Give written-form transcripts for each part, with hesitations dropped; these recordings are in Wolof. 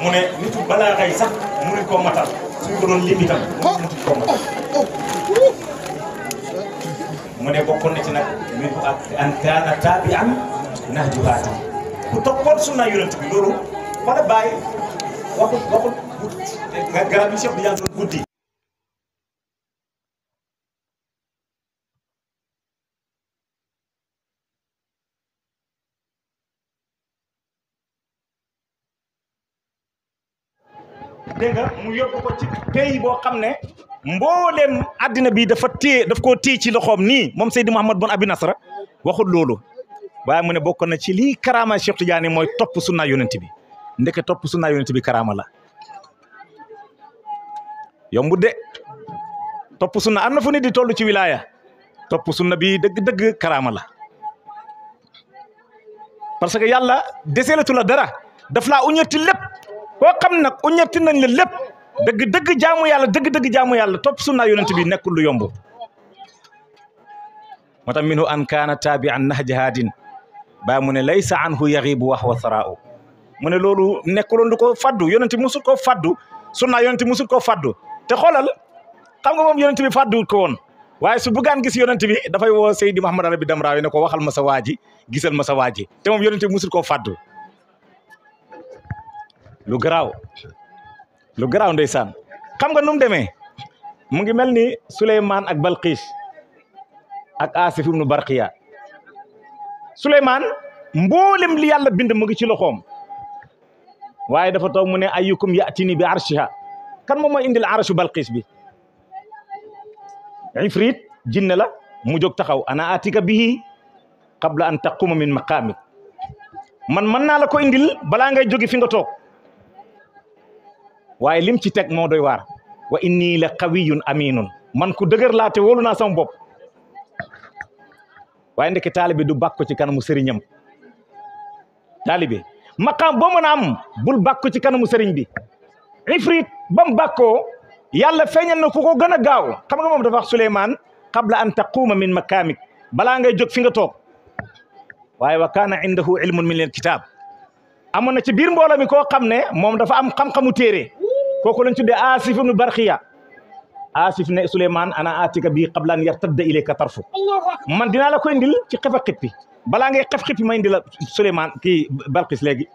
mu ne nitu balaa xay sax mënuñ koo matal suñu ko doon lim itam mënuñ koo matal mu ne bokkoon na ci nag min ko ak an kaana taabi'an nahju haadi bu toppoon sunna yonent bi loolu wala bàyyi waxut garab yi Cheikh bi yàlla guddi dégg nga mu yóbbu ko ci pays boo xam ne mbooleem àddina bi daf koo téye ci loxoom nii moom Seydi Mouhamed Boun Abi Nasra waxul loolu waaye mu ne bokk na ci lii karaama Cheikh Tidiane mooy topp sunna yonent bi ndeke topp sunna yonent bi karaama la yombu de topp sunna am na fu nit di toll ci wilaya topp sunna bi dëgg karaama la parce que yàlla deseelatu la dara daf laa uñati lépp koo xam nag uñati nañ la lépp dëgg jaamu yàlla dëgg jaamu yàlla topp sunna yonent bi nekkul lu yomb moo tax minhu an kaana taabi'an nahja haadin baa mu ne laysa anhu yaxibu wax wa sara'u mu ne loolu nekkuloon du ko faddu yonent bi musul koo faddu sunna yonent bi musul koo faddu te xoolal xam nga moom yonent bi faddu ko woon waaye su buggaan gis yonent bi dafay woo Seydi Mouhamed Arabi Damraawi ne ko waxal ma sa waaji gisal ma sa waaji te moom yonent bi musul koo faddu lu garaaw ndeysaan xam nga nu mu demee mu ngi mel ni Souleymane ak Balqiis ak Asif ibnu Barqiya Souleymane mboolem li yàlla bind mu ngi ci loxoom waaye dafa toog mu ne ayyukum ya'tini bi arshiha kan moom mooy indil arshu Balqiis bi ifrit jinne la mu jóg taxaw ana atika bihi qabla an taquma min maqaamik man mën naa la ko indil balaa ngay jóge fi nga toog waaye lim ci teg moo doy waar wa inni la qawiyun aminun man ku dëgër laa te wóolu naa sama bopp waaye ndeke taalibe du bàkko ci kanamu sëriñam taalibe maqaam boo mën a am bul bàkko ci kanamu sëriñ bi ifrit bam bàkkoo yàlla feeñal na ku ko gën a gaaw xam nga moom dafa wax Souleymane qabla an taquuma min makaamik balaa ngay jóg fi nga toog waaye wa kaana indahu ilmun min al kitab amoon na ci biir mbooloo mi koo xam ne moom dafa am xam-xamu téere kooku lañ tuddee Asif ibnu Barqiya Asif ne Souleymane ana atika bii qabla an yartadda ilayka tarfu man dinaa la ko indil ci xef a xippi balaa ngay xef xippi ma indi la Souleymane kii Balqis léegi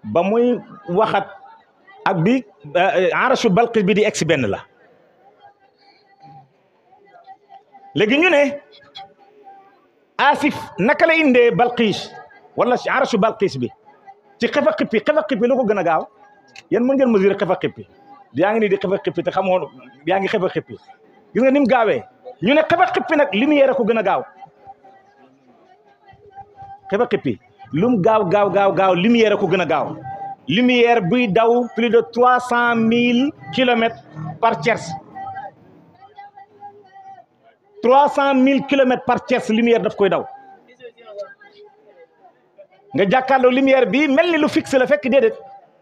ba muy waxat ak bi arashu Balqis bi di egsi benn la léegi ñu ne Asif naka la indee Balqis wala arashu Balqis bi ci xef a xippi lu ko gën a gaaw yéen mën ngeen mesurer xef a xippi yaa ngi nii di xef a xippi te xamoo yaa ngi xef a xippi gis nga ni mu gaawee ñu ne xef a xippi nag lumière ko gën a gaaw xef a xippi lum gaaw lumière ko gën a gaaw lumière buy daw plus de 300 000 kilomètres par tierce 300 000 kilomètres par tierce lumière daf koy daw nga jàkkaarloo lumière bi mel ni lu fixe la fekk déedéet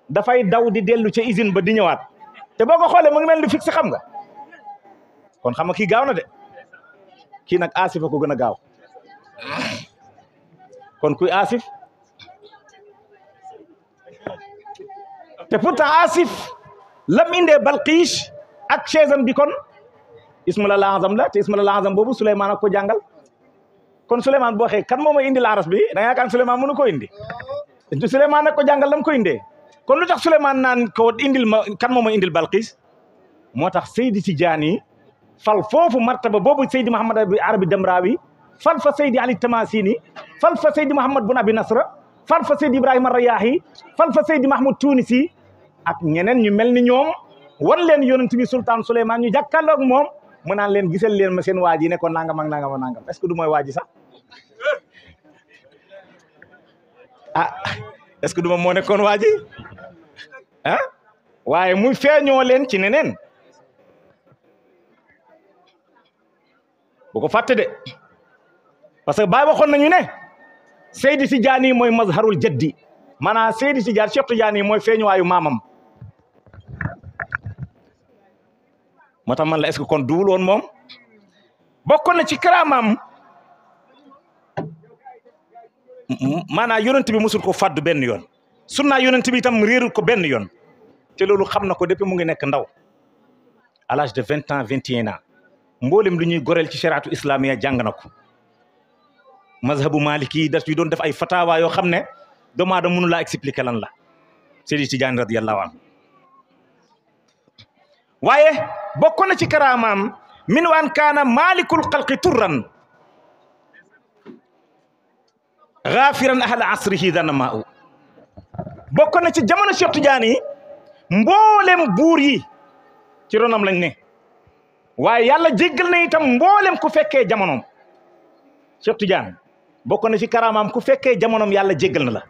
dafay daw di dellu ca usine ba di ñëwaat te boo ko xoolee mu ngi mel ni fixe xam nga kon xam nga kii gaaw na de kii nag Asif a ko gën a gaaw kon kuy Asif te pourtant Asif lam indee Balqiis ak chaisam bi kon ismul azam la te ismul azam boobu Souleymane ak ko jàngal kon Souleymane boo waxee kan moo may indi aras bi da nga yaakaar Souleymane mënu ko indi Souleymane nag ko jàngal lam ko indee kon lu tax Souleymane naan ko indil ma kan moo may indil Balqiis moo tax Seydi Tijaani fal foofu martaba boobu Seydi Mouhamed Arabi Damraawi fal fa Seydi Ali Tamasini fal fa Seydi Mouhamed Boun Abi Nasra fal fa Seydi Ibrahima Rayaahi fal fa Seydi Mahmoud Tunisi ak ñeneen ñu mel ni ñoom wan leen yonent bi sultaan Souleymane ñu jàkkaarloog moom mu naan leen gisal leen ma seen waa ji ne ko nangam ak nangam ak nangam est-ce que du mooy waa ji sax ah est-ce que du ma moo nekkoon waa ji ah waaye muy feeñoo leen ci neneen bu ko fàtte de parce que Baay waxoon nañu ne Seydi Tijaani mooy mazharul jaddi maanaam Seydi Tijaani Cheikh Tijaani mooy feeñuwaayu maamam moo tax man la est-ce que kon duwul woon moom bokkoon na ci karaamam maanaam yonent bi musul ko fàddu benn yoon sunna yonent bi itam réerul ko benn yoon te loolu xam na ko depuis mu ngi nekk ndaw à l'âge de 20 ans 21 ans mboolem lu ñuy goreel ci shariatu islamiya jàng na ko mazhabu maliki daf yu doon def ay fatawa yoo xam ne doomu aadama mënu laa expliquer lan la Seydi Tidiane radiyallahu anhu waaye bokk na ci karaamaam min waan kaana malikul xalqi turran gaafiran ahla asrihi dana maa u bokk na ci jamono Cheikh Tidiane yi mboolem buur yi ci ronam lañ ne waaye yàlla jéggal na itam mboolem ku fekkee jamonoom Cheikh Tidiane bokk na ci karaamaam ku fekkee jamonoom yàlla jéggal na la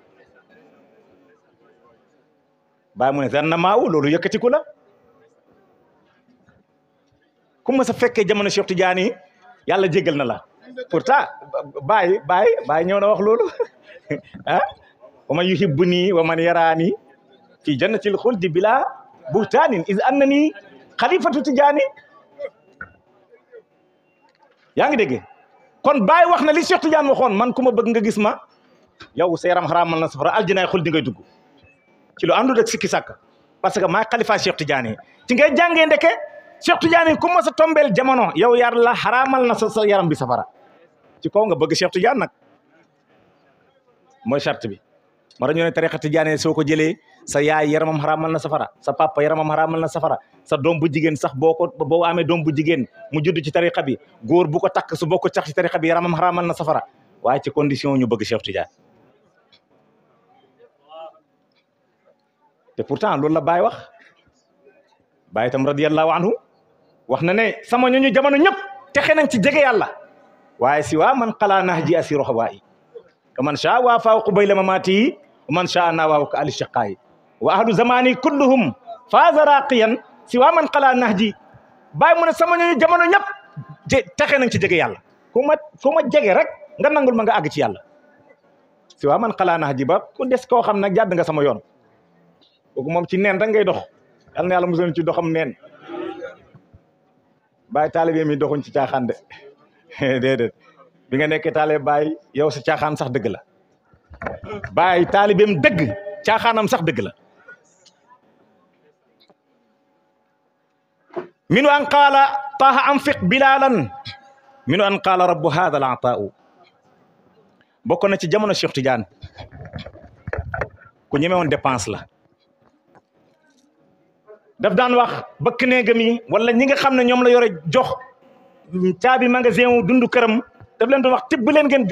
bàyyi mu ne dana maa u loolu yëkkatiku la ku ma sa fekkee jamono Cheikh Tidiane yi yàlla jéggal na la pourtant Baye ñëw na wax loolu ah wa man yuhibbuni wa man yaraani fi jannatil xuldi bila buhtaanin is annani xalifatu Tidiane yaa ngi dégg kon Baye wax na li Cheikh Tidiane waxoon man ku ma bëgg nga gis ma yow sa yaram xaraamal na safara aljinaay xuldi ngay dugg ci lu àndul ak sikki sàkk parce que maa xalifa Cheikh Tidiane ci ngay jàngee ndeke Cheikh Tidiane ku ma sa tombeel jamono yow yàlla xaraamal na sa yaram bi safara ci kaw nga bëgg Cheikh Tidiane nag mooy charte bi ma dañu ne tariqa Tidiane soo ko jëlee sa yaay yaramam xaraamal na safara sa papa yaramam xaraamal na safara sa doom bu jigéen sax boo amee doom bu jigéen mu judd ci tariqa bi góor bu ko takk su bokk sax ci tariqa bi yaramam xaraamal na safara waaye ci condition ñu bëgg Cheikh Tidiane te pourtant loolu la Baye wax Baye itam radiyallahu anhu wax na ne sama ñooñu jamono ñëpp texe nañ ci jege yàlla waaye si waa man xalaa nax ji asiru xawaayi ka man sha waa fawqu bayla mamaati wa man sha naa waaw ka ali shaqaayi wa ahlu zamani kulluhum faaza raqiyan si waa man xalaa nax ji Baye mu ne sama ñooñu jamono ñëpp texe nañ ci jege yàlla ku ma jege rek nga nangul ma nga àgg ci yàlla si waa man xalaa nax ji ba ku des koo xam nag jàdd nga sama yoon kooku moom ci neen rek ngay dox yal na yàlla musal ci doxam neen Baye taalibe mi doxuñ ci caaxaan de déedéet bi nga nekkee taalibe Baye yow sa caaxaan sax dëgg la Baye taalibeem dëgg caaxaanam sax dëgg la minu an qaala taaha anfiq bilalan minu an qaala rabbu hada al ataau bokk na ci jamono Cheikh Tidiane ku ñeme woon dépense la daf daan wax bëkk néegam yi wala ñi nga xam ne ñoom la yore jox caabi magasin wu dundu këram daf leen doon wax tibb leen ngeen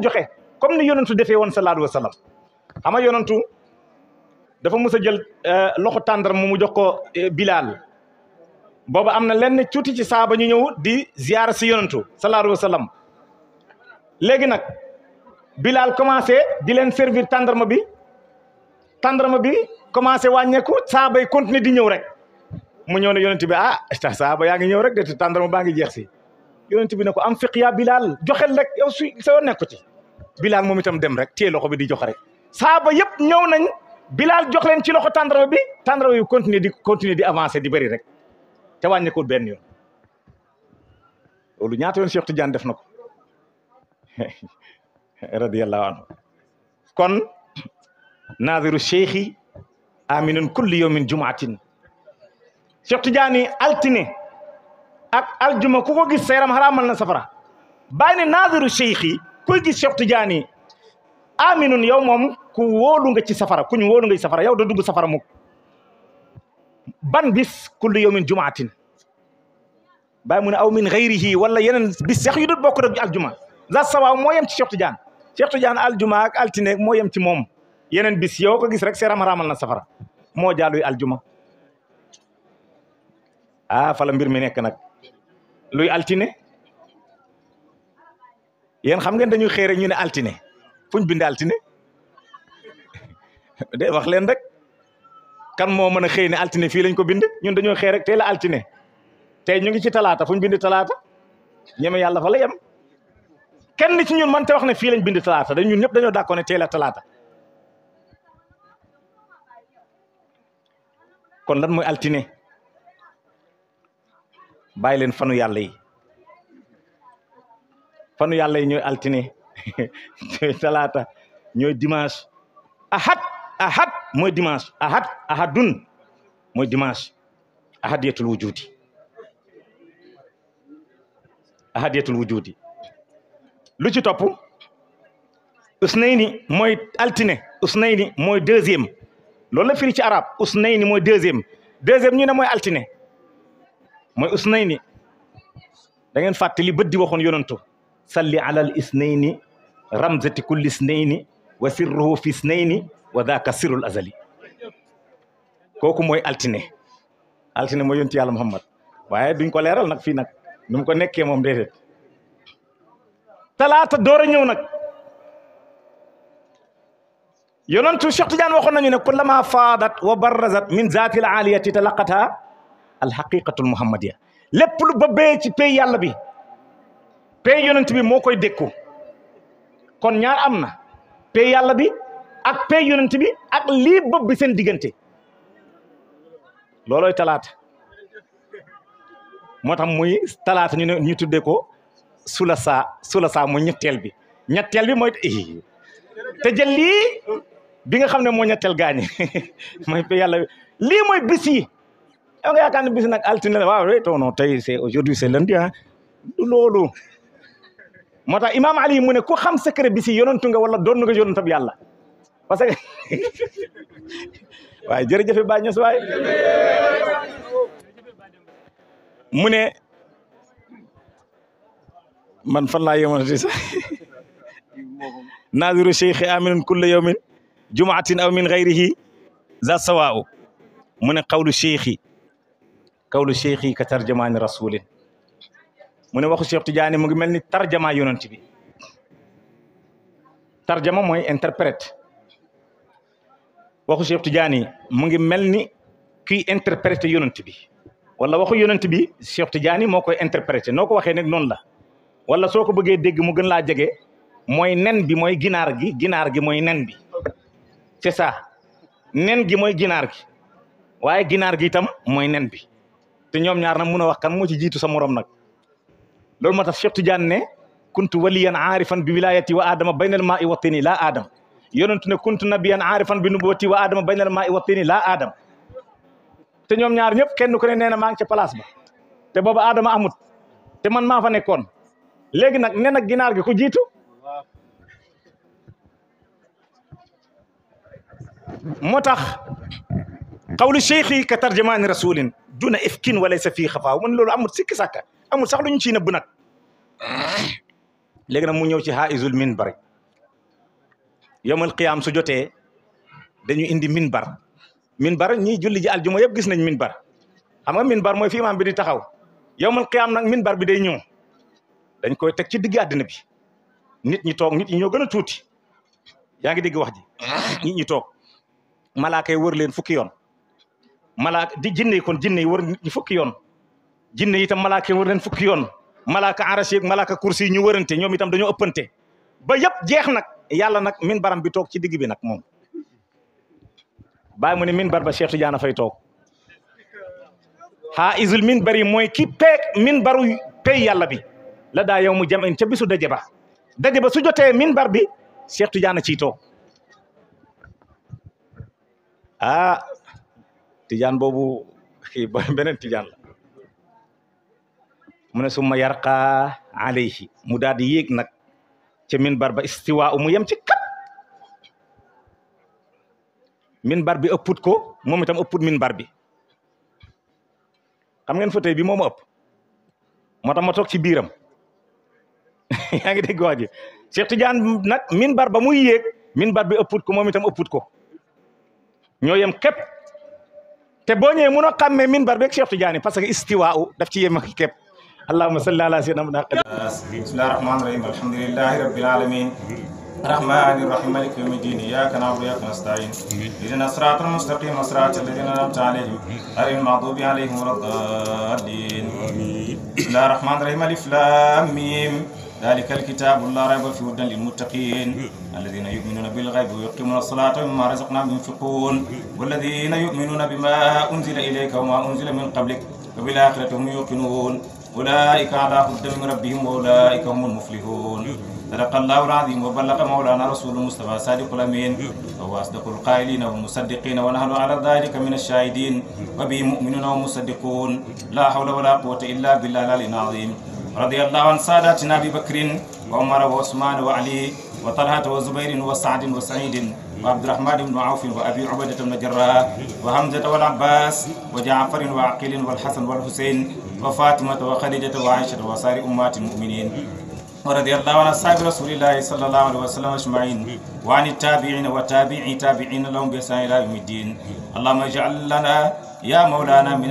joxe comme ni yonentu defee woon sallallahu alayhi wa sallam xam nga yonentu dafa mës a jël loxo tàndar mu jox ko Bilal booba am na lenn tuuti ci saaba ñu ñëw di ziyaara si yonentu sallallahu alayhi wa sallam léegi nag Bilal commencé di leen servir tàndarma bi commencé wàññeeku saaba yi continuer di ñëw rek mu ñëw ne yonent bi saaba yaa ngi ñëw rek de tàndarma baa ngi jeex si yonent bi ne ko am fiq yaa Bilal joxel rek yow sa yoon nekku ci Bilal moom itam dem rek téye loxo bi di jox rek saaba yëpp ñëw nañ Bilal jox leen ci loxo tàndarma bi continuer di avancer di bëri rek te wàññeekul benn yoon loolu ñaata yoon Cheikh Tidiane def na ko radiyallahu anhu kon naadiru cheikhi aminun kulli yawmin jumaatin Cheikh Tidiane altine ak aljuma ku ko gis sa yaram xaraamal na safara bàyyi ne naadiru cheikhi kuy gis Cheikh Tidiane aminun yow moom ku wóolu nga ci safara kuñ wóolu nga ci safara yow da dugg safara mukk ban bis kulli yawmin jumaatin bàyyi mu ne aw min xayrihi wala yeneen bis sax yu dul bokk rek aljuma la sawaaw moo yem ci Cheikh Tidiane aljuma ak altine moo yem ci moom yeneen bis yow ko gis rek seeram raamal na safara moo jaaluy aljuma fala mbir mi nekk nag luy altine yéen xam ngeen dañuy xëy rek ñu ne altine fuñ bind altine de wax leen rek kan moo mën a xëy ne altine fii lañ ko bind ñun dañoo xëy rek tey la altine tey ñu ngi ci talaata fuñ bind talaata ñeme yàlla fa la yem kenn ci ñun man te wax ne fii lañ bind talaata dañ ñun ñëpp dañoo d'accord ne tey la talaata kon lan mooy altine bàyyi leen fanu yàlla yi fanu yàlla yi ñooy altine ñooy talaata ñooy dimanche ahad ahad mooy dimanche ahadun mooy dimanche ahadiyatul wujudi lu ci topp usnayni mooy altine usnayni mooy deuxième loolu la firi ci arab usnayni mooy deuxième ñu ne mooy altine mooy usnayni da ngeen fàttali bët di waxoon yonantu salli ala al isnayni ramzati kulli isnayni wa sirruhu fi isnayni wa daaka sirrul azali kooku mooy altine mooy yonti yàlla Muhammad waaye duñ ko leeral nag fii nag nu mu ko nekkee moom déedéet talaata door a ñëw nag yonantu Cheikh Tidiane waxoon nañu ne kullama faadat wa barrazat min zaati al aliyati talaqata al haqiqatu al muhammadiya lépp lu bëbbee ci pay yàlla bi pay yonent bi moo koy dékku kon ñaar am na pay yàlla bi ak pay yonent bi ak lii bëbb bi seen diggante loolooy talaata moo tax muy talaata ñu tuddee ko sulasa mooy ñetteel bi mooy te jël lii bi nga xam ne moo ñetteel gaañi mooy pay yàlla bi lii mooy bis yi yow nga yaakaar ne bis nag altine la waaw non tey c'est aujourd'hui c'est lundi ah du loolu moo tax Imam Ali mu ne ku xam secret bis yi yonantu nga wala doon nga yonantab yàlla parce que waaye jërëjëf Baay Ñas waay mu ne man fan laa yemoon sax naadiru cheikh aminun kulla yawmin jumaatin aw min gayrihi za sawaaw mu ne qawlu cheikhi ka tarjamaani rasulin mu ne waxu Cheikh Tidiane mu ngi mel ni tarjama yonent bi tarjama mooy interprète waxu Cheikh Tidiane mu ngi mel ni kiy interpréter yonent bi wala waxu yonent bi Cheikh Tidiane moo koy interpréter noo ko waxee nag noonu la wala soo ko bëggee dégg mu gën laa jege mooy nen bi mooy ginaar gi mooy nen bi c'est ça nen gi mooy ginaar gi waaye ginaar gi itam mooy nen bi te ñoom ñaar nag mun a wax kan moo ci jiitu sa morom nag loolu moo tax Cheikh Tidiane ne kuntu waliyan aarifan bi wilayati wa adama baynal maa'i wa tini laa adam yonentu ne kuntu nabiyan aarifan bi nubuwati wa adama baynal maa'i wa tini laa adam te ñoom ñaar ñëpp kenn ku ne nee na maa ngi ca place ba te booba adama amut te man maa fa nekkoon léegi nag nen ak ginaar gi ku jiitu moo tax qawlu cheikhi ka tarjamaani rasulin duna ifkin walaysa fii xafaaw man loolu amul sikki sàkka amul sax lu ñu ciy nëbb nag léegi nag mu ñëw ci haizul minbar yawmal qiyaam su jotee dañu indi minbar ñii julli ji aljuma yëpp gis nañ minbar xam nga minbar mooy fi imaam bi di taxaw yawmal qiyaam nag minbar bi day ñëw dañ koy teg ci digg àddina bi nit ñi toog nit ñi ñoo gën a tuuti yaa ngi dégg wax ji nit ñi toog malaaka yi wër leen fukki yoon malaaka di jinne yi kon jinne yi wër nit ñi fukki yoon jinne itam malaaka yi wër leen fukki yoon malaaka arash ak malaaka kursi yi ñu wërante ñoom itam dañoo ëppante ba yëpp jeex nag yàlla nag minbaram bi toog ci digg bi nag moom bàyyi mu ne minbar ba Cheikh Tidiane fay toog haizul minbar yi mooy ki peeg minbaru pay yàlla bi la daa yow mu jam'in ca bisu daje ba su jotee minbar bi Cheikh Tidiane ciy toog ah Tidiane boobu kii beneen Tidiane la mu ne summa yarqa alayhi mu daal di yéeg nag ca minbar ba istiwa mu yem ci kat minbar bi ëpput ko moom itam ëpput minbar bi xam ngeen fauteuil bi moo ma ëpp moo tax ma toog ci biiram yaa ngi dégg wax ji Cheikh Tidiane nag minbar ba muy yéeg minbar bi ëpput ko moom itam ëpput ko ñoo yem képp te boo ñëwee mun a xàmmee minbar bi ak Cheikh Tidiane parce que istiwa daf ci yem ak képp allahumma salli ala sayyidina bismillahir rahmanir rahim alhamdulillahi rabbil alamin rahmanir rahim maliki yawmiddin iyyaka na'budu wa iyyaka nasta'in ihdinas siratal mustaqim siratal ladzina an'amta alayhim ghayril maghdubi alayhim waladdallin bismillahir rahmanir rahim alif lam mim ذلك الكتاب لا ريب فيه هدى للمتقين الذين يؤمنون بالغيب ويقيمون الصلاة ومما رزقناهم ينفقون والذين يؤمنون بما أنزل إليك وما أنزل من قبلك وبالآخرة هم يوقنون أولئك على هدى من ربهم وأولئك هم المفلحون صدق الله العظيم وبلغ مولانا رسول المصطفى صادق الأمين وهو أصدق القائلين والمصدقين ونحن على ذلك من الشاهدين وبه مؤمنون ومصدقون لا حول ولا قوة إلا بالله العلي العظيم رضي الله عن ساداتنا أبي بكر وعمر وعثمان وعلي وطلحة وزبير وسعد وسعيد وعبد الرحمن بن عوف وأبي عبيدة بن جراح وحمزة والعباس وجعفر وعقيل والحسن والحسين وفاطمة وخديجة وعائشة وسائر أمهات المؤمنين ورضي الله عن أصحاب رسول الله صلى الله عليه وسلم أجمعين وعن التابعين وتابعي تابعين لهم بإحسان إلى يوم الدين اللهم اجعل لنا يا مولانا من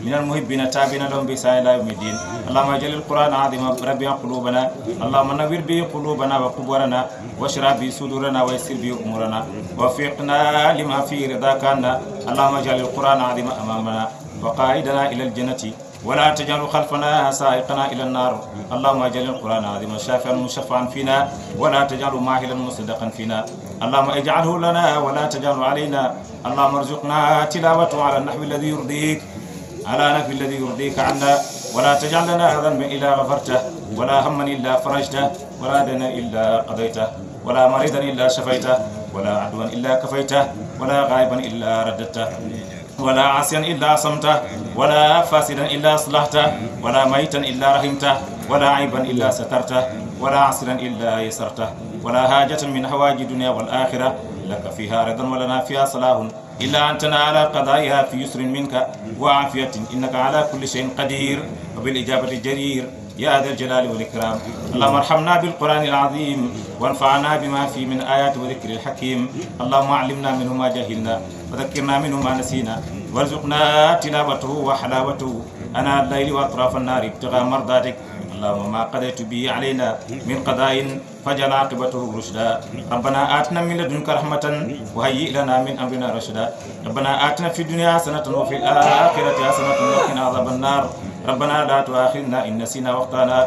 المحبين تابعين لهم بإحسان إلى يوم الدين اللهم اجعل القرآن عظيما ربيع قلوبنا اللهم نوّر به قلوبنا وقبورنا واشرح به صدورنا ويسر به أمورنا ووفقنا لما فيه رضاك عنا اللهم اجعل القرآن عظيما أمامنا وقائدنا إلى الجنة ولا تجعل خلفنا سائقنا إلى النار اللهم اجعل القرآن عظيما شافعا مشفعا فينا ولا تجعل ماهلا مصدقا فينا اللهم اجعله لنا ولا تجعله علينا اللهم ارزقنا تلاوته على النحو الذي يرضيك عنا ولا تجعل لنا ذنبا إلا غفرته ولا هما إلا فرجته ولا دينا إلا قضيته ولا مريضا إلا شفيته ولا عدوا إلا كفيته ولا غائبا إلا رددته ولا عاصيا إلا عصمته ولا فاسدا إلا أصلحته ولا ميتا إلا رحمته ولا عيبا إلا سترته ولا عسرا إلا يسرته ولا حاجة من حوائج الدنيا والآخرة لك فيها رضا ولنا فيها صلاح إلا أن تنال قضائها في يسر منك وعافية إنك على كل شيء قدير وبالإجابة جدير يا ذا الجلال والإكرام اللهم ارحمنا بالقرآن العظيم وانفعنا بما فيه من آيات وذكر الحكيم اللهم علمنا منه ما جهلنا وذكرنا منه ما نسينا وارزقنا تلاوته وحلاوته أنا الليل وأطراف النار ابتغاء مرضاتك اللهم ما قضيت به علينا من قضاء فجعل عاقبته رشدا ربنا آتنا من لدنك رحمة وهيئ لنا من أمرنا رشدا ربنا آتنا في الدنيا حسنة وفي الآخرة حسنة وقنا عذاب النار ربنا لا تؤاخذنا إن نسينا واخطأنا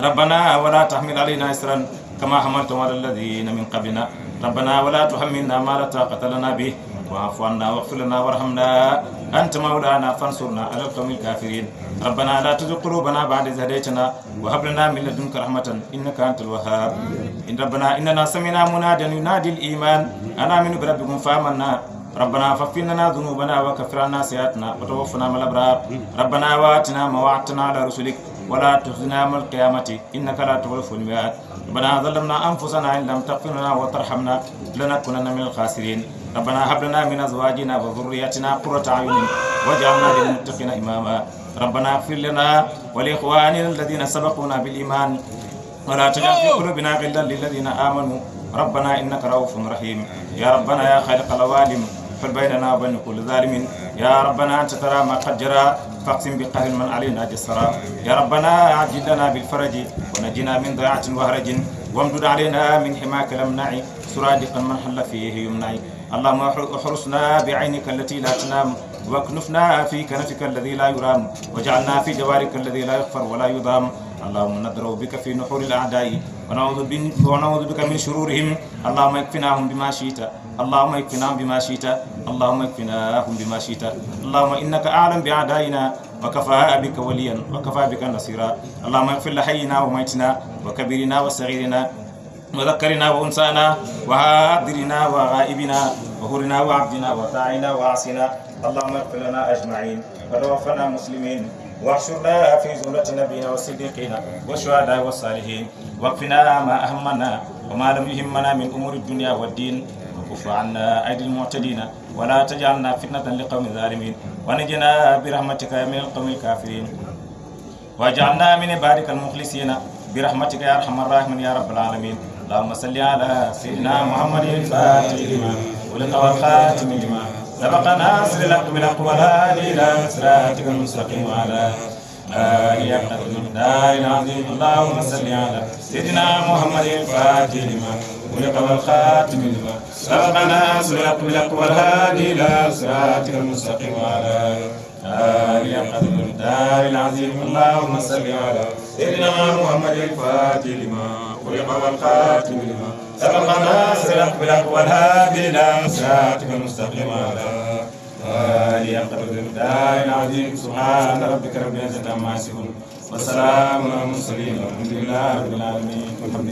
ربنا ولا تحمل علينا إسرا كما حملت على الذين من قبلنا ربنا ولا تحملنا ما لا طاقة لنا به واعف عنا واغفر لنا وارحمنا أنت مولانا فانصرنا على القوم الكافرين ربنا لا تزغ قلوبنا بعد إذ هديتنا وهب لنا من لدنك رحمة إنك أنت الوهاب إن ربنا إننا سمعنا مناديا ينادي الإيمان أنا آمنوا بربكم فآمنا ربنا فاغفر لنا ذنوبنا وكفر عنا سيئاتنا وتوفنا مع الأبرار ربنا وآتنا ما وعدتنا على رسلك ولا تخزنا يوم القيامة إنك لا تخلف الميعاد ربنا ظلمنا أنفسنا إن لم تغفر لنا وترحمنا لنكونن من الخاسرين ربنا هب لنا من أزواجنا وذرياتنا قرة أعين واجعلنا للمتقين إماما ربنا اغفر لنا ولإخواننا الذين سبقونا بالإيمان ولا تجعل في قلوبنا غلا للذين آمنوا ربنا إنك رؤوف رحيم يا ربنا يا خالق العوالم فل بيننا وبين كل ظالم يا ربنا أنت ترى ما قد جرى فاقسم بقهر من علينا جسرا يا ربنا عجل لنا بالفرج ونجنا من ضياعة وهرج وامدد علينا من حماك الأمنع سرادقا من حل فيه يمنع اللهم احرسنا بعينك التي لا تنام واكنفنا في كنفك الذي لا يرام وجعلنا في جوارك الذي لا يغفر ولا يضام اللهم ندرو بك في نحور الأعداء ونعوذ بك من شرورهم اللهم اكفناهم بما شئت اللهم اكفناهم بما شئت اللهم اكفناهم بما شئت اللهم إنك أعلم بأعدائنا وكفى بك وليا وكفى بك نصيرا اللهم اغفر لحينا وميتنا وكبيرنا وصغيرنا وذكرنا وأنسانا وحاضرنا وغائبنا وهرنا وعبدنا وطاعنا وعاصنا اللهم اغفر لنا أجمعين وتوفنا مسلمين واحشرنا في زمرة نبينا والصديقين والشهداء والصالحين واكفنا ما أهمنا وما لم يهمنا من أمور الدنيا والدين وكف عنا أيدي المعتدين ولا تجعلنا فتنة لقوم الظالمين ونجنا برحمتك من القوم الكافرين واجعلنا من عبادك المخلصين برحمتك يا أرحم الراحمين يا رب العالمين اللهم صل على سيدنا محمد الفاتح لما ولق والخاتم لما سبقنا ناصر الحق بالحق والهادي إلى صراطك المستقيم وعلى آله حق المقدار العظيم اللهم صل على سيدنا محمد الفاتح لما ولق والخاتم لما سبقنا ناصر الحق بالحق والهادي إلى صراطك المستقيم وعلى آله حق المقدار العظيم اللهم صل على سيدنا محمد الفاتح لما ولق والخاتم لما سبقنا صراط بالحق والهادي إلى صراطك المستقيم وعلى آله حق المقدار العظيم سبحان ربك رب العزة عما يصفون wa salaamun alal mursaliin walhamdulillahi rabbil aalamiin.